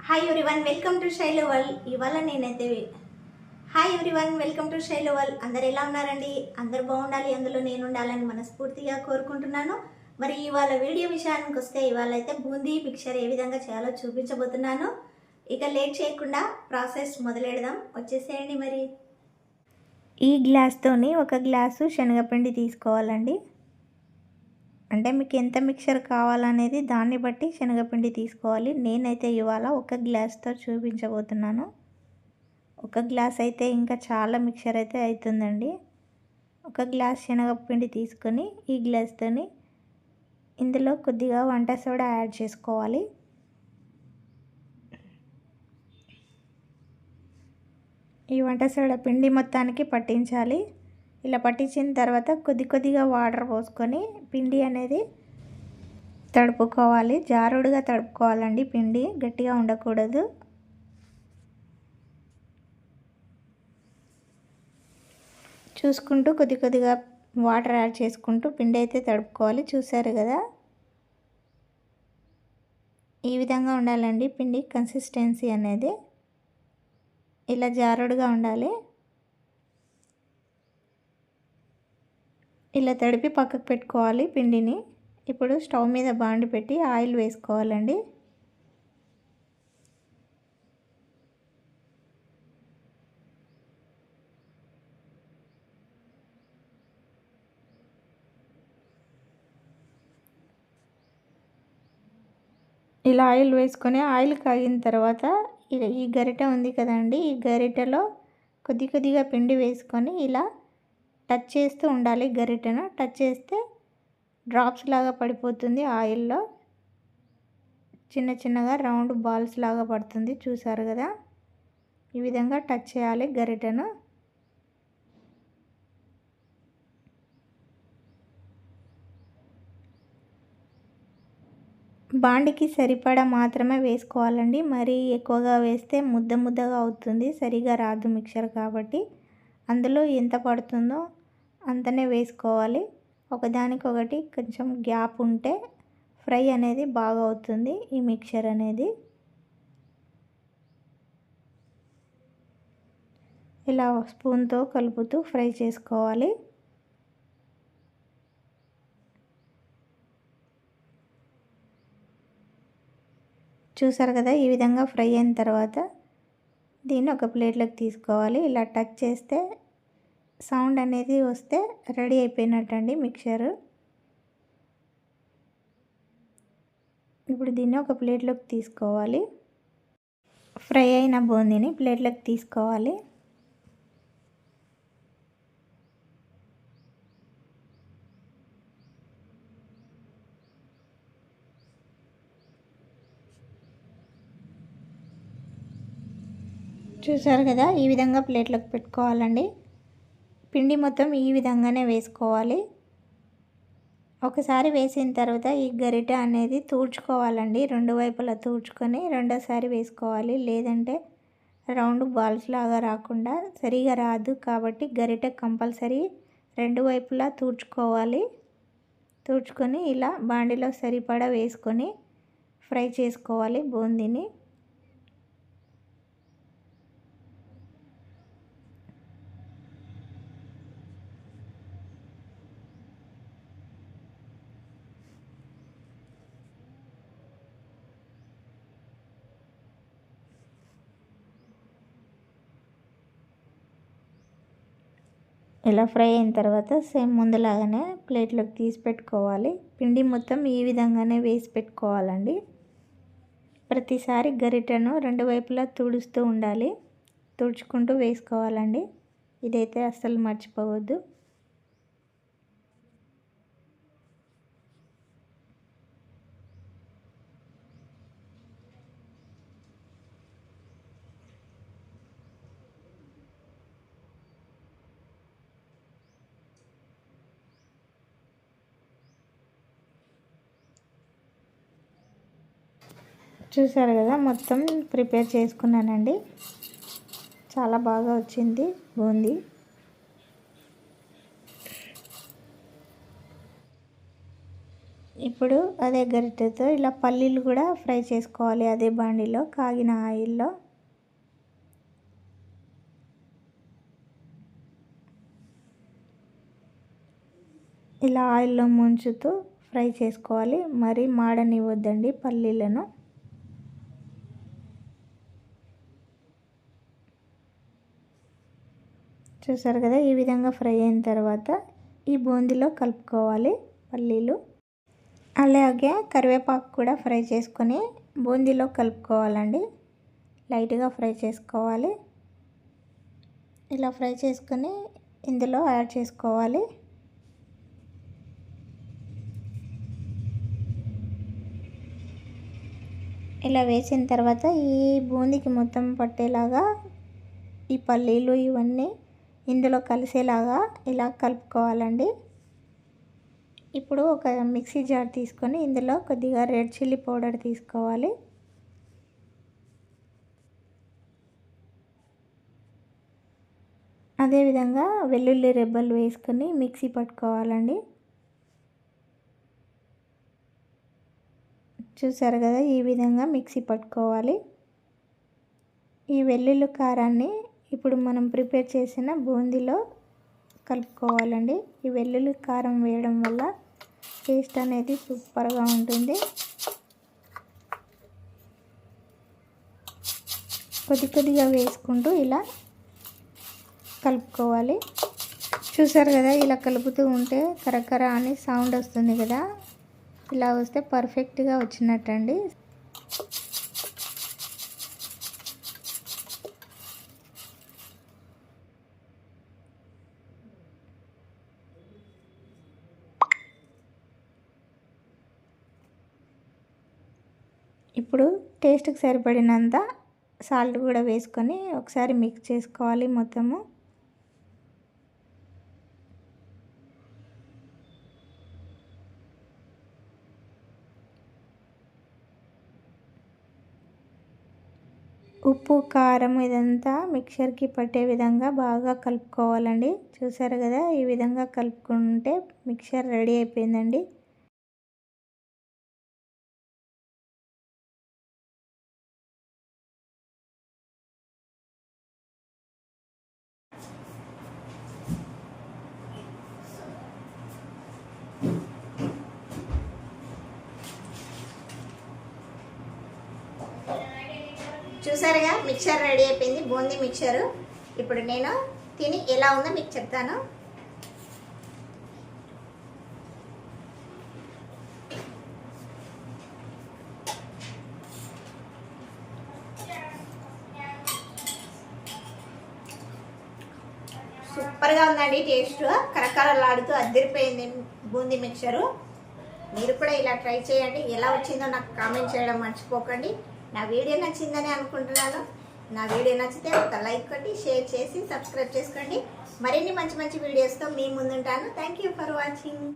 Hi everyone welcome to Shailu world. ఇవాళ నేనైతే hi everyone welcome to Shailu world. అందరు ఎలా ఉన్నారండి? అందరు బాగుండాలి, అందులో నేను ఉండాలని మనస్ఫూర్తిగా కోరుకుంటున్నాను. మరి ఇవాళ వీడియో విషయానికి వస్తే ఇవాళ అయితే బూందీ మిక్చర్ ఏ విధంగా చేయాలో చూపించబోతున్నాను. ఇక లేట్ చేయకుండా ప్రాసెస్ మొదలెడదాం. వచ్చేసేయండి. మరి ఈ గ్లాస్తోని ఒక గ్లాసు శనగపిండి తీసుకోవాలండి. అంటే మీకు ఎంత మిక్చర్ కావాలనేది దాన్ని బట్టి శనగపిండి తీసుకోవాలి. నేనైతే ఇవాళ ఒక గ్లాస్తో చూపించబోతున్నాను. ఒక గ్లాస్ అయితే ఇంకా చాలా మిక్చర్ అయితే అవుతుందండి. ఒక గ్లాస్ శనగపిండి తీసుకొని ఈ గ్లాస్తోని ఇందులో కొద్దిగా వంట సోడా యాడ్ చేసుకోవాలి. ఈ వంట సోడా పిండి మొత్తానికి పట్టించాలి. ఇలా పట్టించిన తర్వాత కొద్దిగా వాటర్ పోసుకొని పిండి అనేది తడుపుకోవాలి. జారుడుగా తడుపుకోవాలండి. పిండి గట్టిగా ఉండకూడదు. చూసుకుంటూ కొద్దిగా వాటర్ యాడ్ చేసుకుంటూ పిండి అయితే తడుపుకోవాలి. చూసారు కదా, ఈ విధంగా ఉండాలండి పిండి కన్సిస్టెన్సీ అనేది. ఇలా జారుడుగా ఉండాలి. ఇలా తడిపి పక్కకు పెట్టుకోవాలి పిండిని. ఇప్పుడు స్టవ్ మీద బాండి పెట్టి ఆయిల్ వేసుకోవాలండి. ఇలా ఆయిల్ వేసుకొని ఆయిల్ కాగిన తర్వాత ఈ గరిటె ఉంది కదండి, ఈ గరిటెలో కొద్దిగా పిండి వేసుకొని ఇలా టచ్ చేస్తూ ఉండాలి. గరిటెను టచ్ చేస్తే డ్రాప్స్ లాగా పడిపోతుంది ఆయిల్లో. చిన్నగా రౌండ్ బాల్స్ లాగా పడుతుంది. చూసారు కదా, ఈ విధంగా టచ్ చేయాలి గరిటెను. బాండికి సరిపడా మాత్రమే వేసుకోవాలండి. మరీ ఎక్కువగా వేస్తే ముద్దగా అవుతుంది, సరిగా రాదు మిక్చర్. కాబట్టి అందులో ఎంత పడుతుందో అంతనే వేసుకోవాలి. ఒకదానికొకటి కొంచెం గ్యాప్ ఉంటే ఫ్రై అనేది బాగా అవుతుంది ఈ మిక్చర్ అనేది. ఇలా స్పూన్తో కలుపుతూ ఫ్రై చేసుకోవాలి. చూసారు కదా, ఈ విధంగా ఫ్రై అయిన తర్వాత దీన్ని ఒక ప్లేట్లోకి తీసుకోవాలి. ఇలా టచ్ చేస్తే సౌండ్ అనేది వస్తే రెడీ అయిపోయినట్టండి మిక్చరు. ఇప్పుడు దీన్ని ఒక ప్లేట్లోకి తీసుకోవాలి. ఫ్రై అయిన బూందీని ప్లేట్లోకి తీసుకోవాలి. చూసారు కదా, ఈ విధంగా ప్లేట్లోకి పెట్టుకోవాలండి. పిండి మొత్తం ఈ విధంగానే వేసుకోవాలి. ఒకసారి వేసిన తర్వాత ఈ గరిటె అనేది తూడ్చుకోవాలండి. రెండు వైపులా తూడ్చుకొని రెండోసారి వేసుకోవాలి. లేదంటే రౌండ్ బాల్స్ లాగా రాకుండా సరిగా రాదు. కాబట్టి గరిటె కంపల్సరీ రెండు వైపులా తూడ్చుకోవాలి. తూడ్చుకొని ఇలా బాండిలో సరిపడా వేసుకొని ఫ్రై చేసుకోవాలి బూందీని. ఇలా ఫ్రై అయిన తర్వాత సేమ్ ముందులాగానే ప్లేట్లోకి తీసి పెట్టుకోవాలి. పిండి మొత్తం ఈ విధంగానే వేసి పెట్టుకోవాలండి. ప్రతిసారి గరిటెను రెండు వైపులా తుడుస్తూ ఉండాలి. తుడుచుకుంటూ వేసుకోవాలండి. ఇదైతే అస్సలు మర్చిపోవద్దు. చూసారు కదా, మొత్తం ప్రిపేర్ చేసుకున్నానండి. చాలా బాగా వచ్చింది బూందీ. ఇప్పుడు అదే గరిటెతో ఇలా పల్లీలు కూడా ఫ్రై చేసుకోవాలి. అదే బాండిలో కాగిన ఆయిల్లో. ఇలా ఆయిల్లో ముంచుతూ ఫ్రై చేసుకోవాలి. మరి మాడనివ్వద్దండి పల్లీలను. చూసారు కదా, ఈ విధంగా ఫ్రై అయిన తర్వాత ఈ బూందీలో కలుపుకోవాలి పల్లీలు. అలాగే కరివేపాకు కూడా ఫ్రై చేసుకొని బూందీలో కలుపుకోవాలండి. లైట్గా ఫ్రై చేసుకోవాలి. ఇలా ఫ్రై చేసుకొని ఇందులో యాడ్ చేసుకోవాలి. ఇలా వేసిన తర్వాత ఈ బూందీకి మొత్తం పట్టేలాగా ఈ పల్లీలు ఇవన్నీ ఇందులో కలిసేలాగా ఇలా కలుపుకోవాలండి. ఇప్పుడు ఒక మిక్సీ జార్ తీసుకొని ఇందులో కొద్దిగా రెడ్ చిల్లీ పౌడర్ తీసుకోవాలి. అదేవిధంగా వెల్లుల్లి రెబ్బలు వేసుకొని మిక్సీ పట్టుకోవాలండి. చూసారు కదా, ఈ విధంగా మిక్సీ పట్టుకోవాలి. ఈ వెల్లుల్లి కారాన్ని ఇప్పుడు మనం ప్రిపేర్ చేసిన బూందీలో కలుపుకోవాలండి. ఈ వెల్లుల్లి కారం వేయడం వల్ల టేస్ట్ అనేది సూపర్గా ఉంటుంది. కొద్దిగా వేసుకుంటూ ఇలా కలుపుకోవాలి. చూసారు కదా, ఇలా కలుపుతూ ఉంటే కరకర అని సౌండ్ వస్తుంది కదా, ఇలా వస్తే పర్ఫెక్ట్గా వచ్చినట్టండి. ఇప్పుడు టేస్ట్కి సరిపడినంత సాల్ట్ కూడా వేసుకొని ఒకసారి మిక్స్ చేసుకోవాలి మొత్తము. ఉప్పు కారం ఇదంతా మిక్చర్కి పట్టే విధంగా బాగా కలుపుకోవాలండి. చూసారు కదా, ఈ విధంగా కలుపుకుంటే మిక్చర్ రెడీ అయిపోయిందండి. చూసారుగా, మిక్చర్ రెడీ అయిపోయింది, బూందీ మిక్చరు. ఇప్పుడు నేను తిని ఎలా ఉందో మీకు చెప్తాను. సూపర్గా ఉందండి, టేస్ట్ కరకరలాడుతూ అదిరిపోయింది బూందీ మిక్చరు. మీరు కూడా ఇలా ట్రై చేయండి. ఎలా వచ్చిందో నాకు కామెంట్ చేయడం మర్చిపోకండి. నా వీడియో నచ్చిందని అనుకుంటున్నాను. నా వీడియో నచ్చితే ఒక లైక్ కొట్టి షేర్ చేసి సబ్స్క్రైబ్ చేసుకోండి. మరిన్ని మంచి వీడియోస్తో మీ ముందుంటాను. Thank you for watching.